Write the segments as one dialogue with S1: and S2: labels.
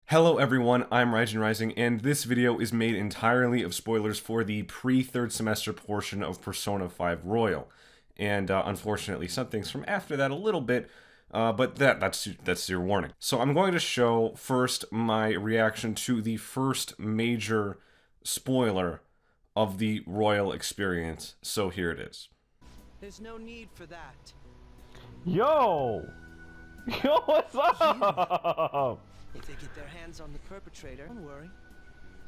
S1: Hello everyone, I'm Raijin Rising, and this video is made entirely of spoilers for the pre-third semester portion of Persona 5 Royal. And unfortunately, some things from after that a little bit, but that's your warning. So I'm going to show first my reaction to the first major spoiler of the Royal experience. So here it is.
S2: There's no need for that.
S3: Yo! Yo, what's up?
S2: If they get their hands on the perpetrator, don't worry.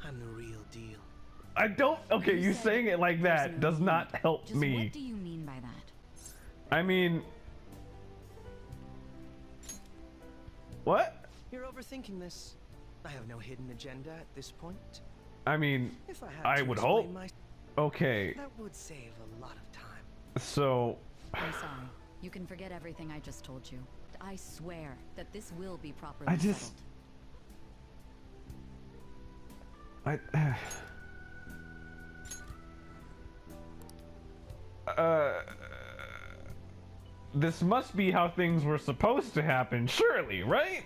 S2: I'm the real deal.
S3: I don't. Okay, you saying it like that does not help
S4: Just
S3: me.
S4: What do you mean by that?
S3: I mean, what?
S2: You're overthinking this. I have no hidden agenda at this point.
S3: I mean,
S2: If I had
S3: I
S2: to
S3: would
S2: explain
S3: hope.
S2: my-
S3: Okay,
S2: that would save a lot of time.
S3: so
S4: I'm sorry. You can forget everything I just told you. I swear that this will be properly
S3: I just-
S4: settled.
S3: I. This must be how things were supposed to happen, surely, right?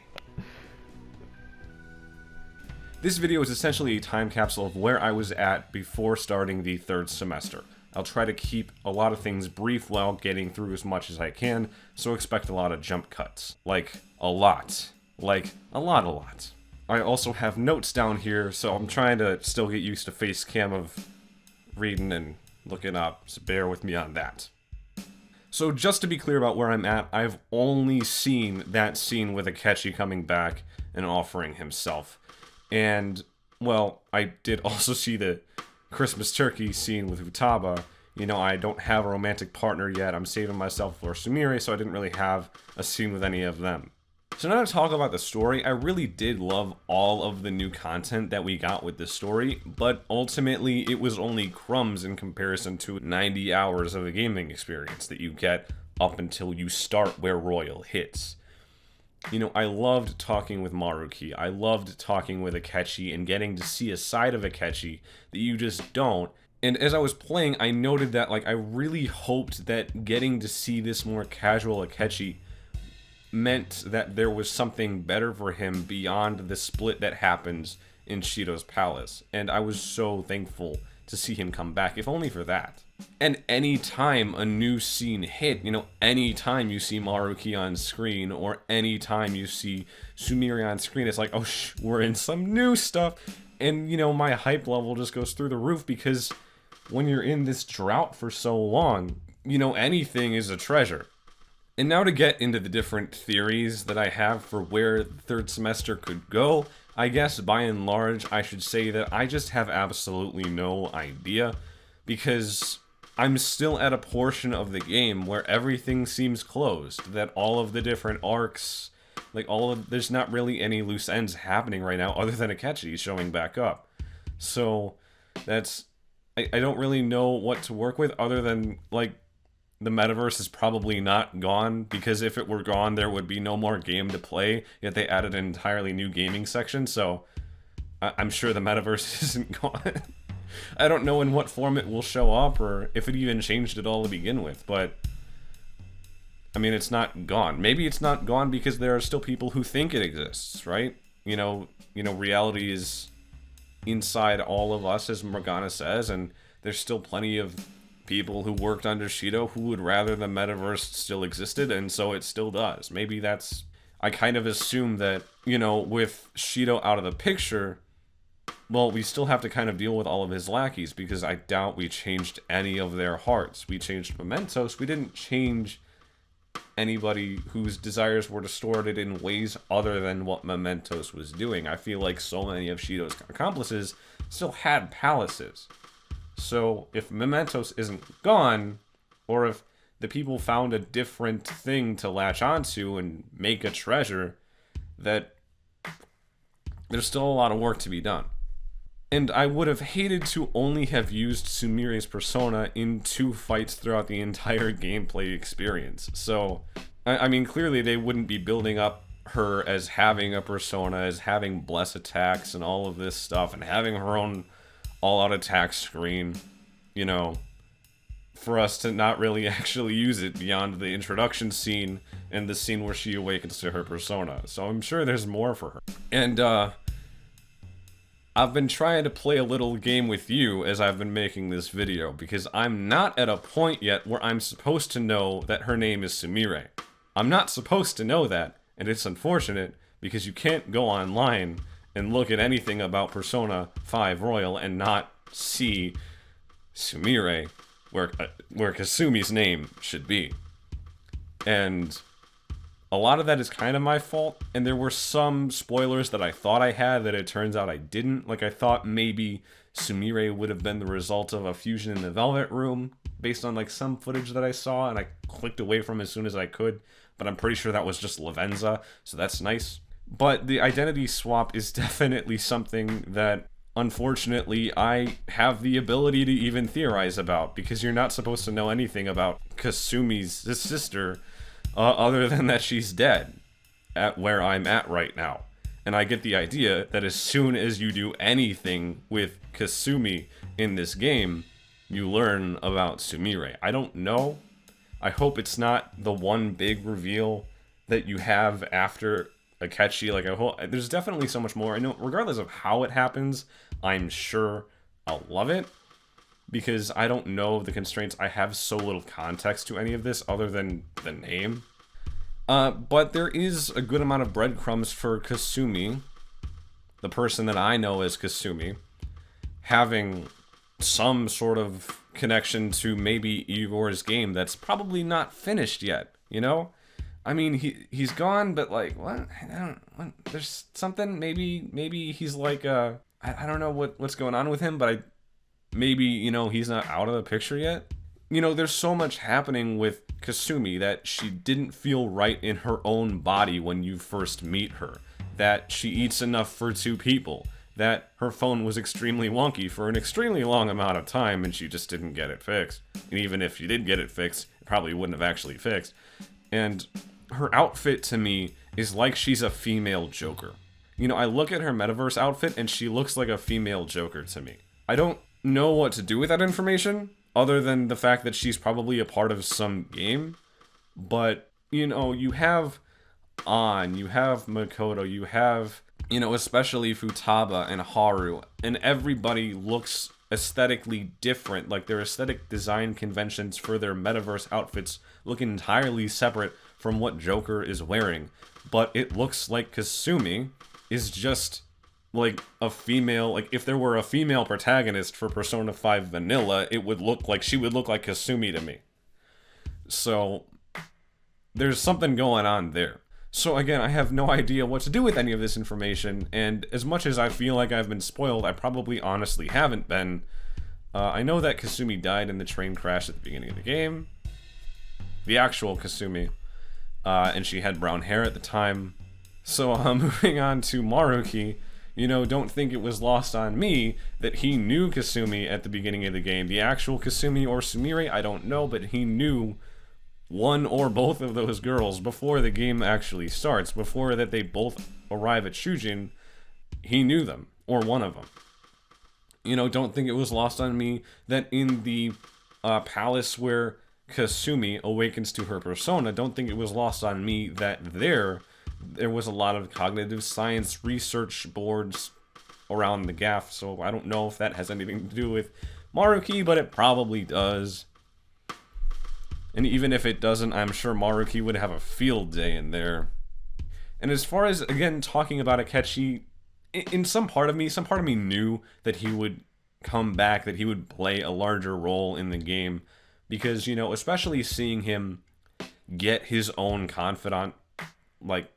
S1: This video is essentially a time capsule of where I was at before starting the third semester. I'll try to keep a lot of things brief while getting through as much as I can, so expect a lot of jump cuts. Like, a lot. Like, a lot. I also have notes down here, so I'm trying to still get used to face cam of reading and looking up, so bear with me on that. So just to be clear about where I'm at, I've only seen that scene with Akechi coming back and offering himself. And, well, I did also see the Christmas turkey scene with Futaba. You know, I don't have a romantic partner yet. I'm saving myself for Sumire, so I didn't really have a scene with any of them. So now to talk about the story, I really did love all of the new content that we got with this story, but ultimately it was only crumbs in comparison to 90 hours of a gaming experience that you get up until you start where Royal hits. You know, I loved talking with Maruki, I loved talking with Akechi and getting to see a side of Akechi that you just don't. And as I was playing, I noted that, like, I really hoped that getting to see this more casual Akechi meant that there was something better for him beyond the split that happens in Shido's palace. And I was so thankful to see him come back, if only for that. And any time a new scene hit, you know, any time you see Maruki on screen, or any time you see Sumire on screen, it's like, oh, we're in some new stuff. And, you know, my hype level just goes through the roof, because when you're in this drought for so long, you know, anything is a treasure. And now to get into the different theories that I have for where the third semester could go, I guess by and large I should say that I just have absolutely no idea, because I'm still at a portion of the game where everything seems closed, that all of the different arcs, like there's not really any loose ends happening right now other than Akechi showing back up. So that's, I don't really know what to work with other than, like, the metaverse is probably not gone, because if it were gone, there would be no more game to play, yet they added an entirely new gaming section, so I'm sure the metaverse isn't gone. I don't know in what form it will show up, or if it even changed at all to begin with, but I mean, it's not gone. Maybe it's not gone because there are still people who think it exists, right? You know, reality is inside all of us, as Morgana says, and there's still plenty of people who worked under Shido who would rather the metaverse still existed, and so it still does. Maybe that's... I kind of assume that, you know, with Shido out of the picture, well, we still have to kind of deal with all of his lackeys, because I doubt we changed any of their hearts. We changed Mementos. We didn't change anybody whose desires were distorted in ways other than what Mementos was doing. I feel like so many of Shido's accomplices still had palaces. So if Mementos isn't gone, or if the people found a different thing to latch onto and make a treasure, that there's still a lot of work to be done. And I would have hated to only have used Sumire's persona in 2 fights throughout the entire gameplay experience. So, I mean, clearly they wouldn't be building up her as having a persona, as having bless attacks and all of this stuff, and having her own all-out attack screen, you know, for us to not really actually use it beyond the introduction scene and the scene where she awakens to her persona. So I'm sure there's more for her. And I've been trying to play a little game with you as I've been making this video, because I'm not at a point yet where I'm supposed to know that her name is Sumire. I'm not supposed to know that, and it's unfortunate, because you can't go online and look at anything about Persona 5 Royal and not see Sumire, where Kasumi's name should be. And a lot of that is kind of my fault, and there were some spoilers that I thought I had that it turns out I didn't. Like, I thought maybe Sumire would have been the result of a fusion in the Velvet Room, based on, like, some footage that I saw, and I clicked away from as soon as I could, but I'm pretty sure that was just Lavenza, so that's nice. But the identity swap is definitely something that, unfortunately, I have the ability to even theorize about, because you're not supposed to know anything about Kasumi's sister, other than that she's dead, at where I'm at right now. And I get the idea that as soon as you do anything with Kasumi in this game, you learn about Sumire. I don't know. I hope it's not the one big reveal that you have after Akechi. Like, I hope there's definitely so much more. I know, regardless of how it happens, I'm sure I'll love it, because I don't know the constraints. I have so little context to any of this other than the name. But there is a good amount of breadcrumbs for Kasumi, the person that I know as Kasumi, having some sort of connection to maybe Igor's game that's probably not finished yet, you know? I mean, he's gone, but like, what? There's something, maybe he's like, I don't know what's going on with him, but maybe, you know, he's not out of the picture yet. You know, there's so much happening with Kasumi that she didn't feel right in her own body when you first meet her. That she eats enough for 2 people. That her phone was extremely wonky for an extremely long amount of time and she just didn't get it fixed. And even if she did get it fixed, it probably wouldn't have actually fixed. And her outfit to me is like she's a female Joker. You know, I look at her metaverse outfit and she looks like a female Joker to me. I don't know what to do with that information, other than the fact that she's probably a part of some game. But, you know, you have An, you have Makoto, you have, you know, especially Futaba and Haru, and everybody looks aesthetically different. Like, their aesthetic design conventions for their metaverse outfits look entirely separate from what Joker is wearing. But it looks like Kasumi is just like a female, like if there were a female protagonist for Persona 5 Vanilla, it would look like, she would look like Kasumi to me. So there's something going on there. So again, I have no idea what to do with any of this information, and as much as I feel like I've been spoiled, I probably honestly haven't been. I know that Kasumi died in the train crash at the beginning of the game. The actual Kasumi. And she had brown hair at the time. So moving on to Maruki, you know, don't think it was lost on me that he knew Kasumi at the beginning of the game. The actual Kasumi or Sumire, I don't know, but he knew one or both of those girls before the game actually starts. Before that they both arrive at Shujin, he knew them, or one of them. You know, don't think it was lost on me that in the palace where Kasumi awakens to her persona, don't think it was lost on me that there was a lot of cognitive science research boards around the gaff, so I don't know if that has anything to do with Maruki, but it probably does. And even if it doesn't, I'm sure Maruki would have a field day in there. And as far as, again, talking about Akechi, in some part of me knew that he would come back, that he would play a larger role in the game. Because, you know, especially seeing him get his own confidant, like,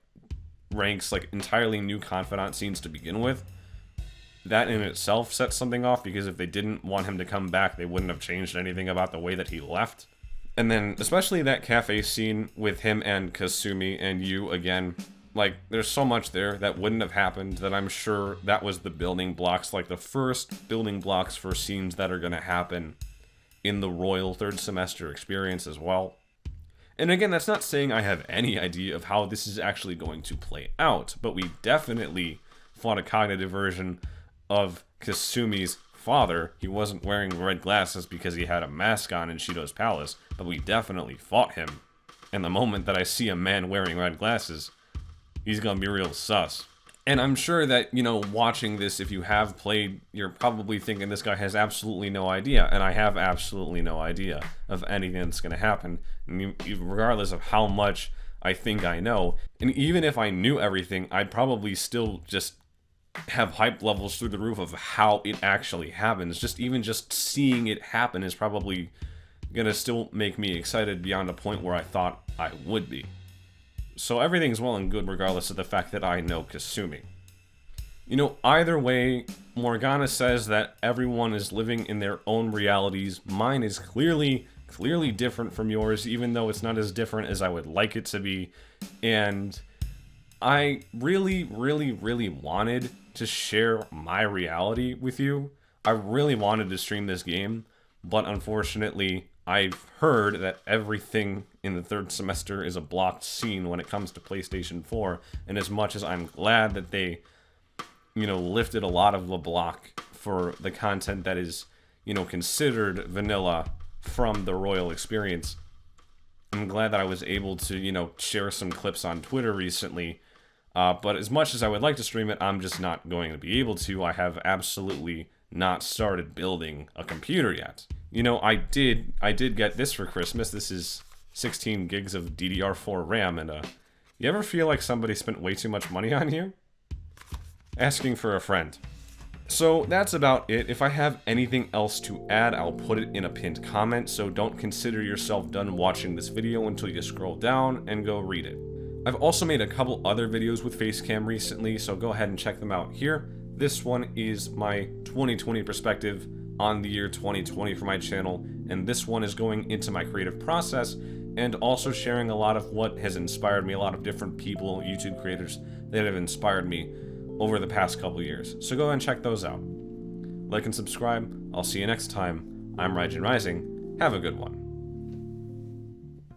S1: ranks, like, entirely new confidant scenes to begin with, that in itself sets something off, because if they didn't want him to come back, they wouldn't have changed anything about the way that he left. And then, especially that cafe scene with him and Kasumi and you again, like, there's so much there that wouldn't have happened that I'm sure that was the building blocks, like the first building blocks for scenes that are going to happen in the Royal third semester experience as well. And again, that's not saying I have any idea of how this is actually going to play out, but we definitely fought a cognitive version of Kasumi's father. He wasn't wearing red glasses because he had a mask on in Shido's palace, but we definitely fought him. And the moment that I see a man wearing red glasses, he's gonna be real sus. And I'm sure that, you know, watching this, if you have played, you're probably thinking this guy has absolutely no idea. And I have absolutely no idea of anything that's going to happen, regardless of how much I think I know. And even if I knew everything, I'd probably still just have hype levels through the roof of how it actually happens. Just seeing it happen is probably going to still make me excited beyond a point where I thought I would be. So everything's well and good regardless of the fact that I know Kasumi. You know, either way, Morgana says that everyone is living in their own realities. Mine is clearly different from yours, even though it's not as different as I would like it to be. And I really wanted to share my reality with you. I really wanted to stream this game, but unfortunately, I've heard that everything in the third semester is a blocked scene when it comes to PlayStation 4, and as much as I'm glad that they, you know, lifted a lot of the block for the content that is, you know, considered vanilla from the Royal experience, I'm glad that I was able to, you know, share some clips on Twitter recently, but as much as I would like to stream it, I'm just not going to be able to. I have absolutely not started building a computer yet. You know, I did get this for Christmas. This is 16 gigs of DDR4 RAM, and you ever feel like somebody spent way too much money on you? Asking for a friend. So that's about it. If I have anything else to add, I'll put it in a pinned comment, so don't consider yourself done watching this video until you scroll down and go read it. I've also made a couple other videos with Facecam recently, so go ahead and check them out here. This one is my 2020 perspective on the year 2020 for my channel, and this one is going into my creative process and also sharing a lot of what has inspired me, a lot of different people, YouTube creators that have inspired me over the past couple years. So go ahead and check those out. Like and subscribe. I'll see you next time. I'm Raijin Rising. Have a good one.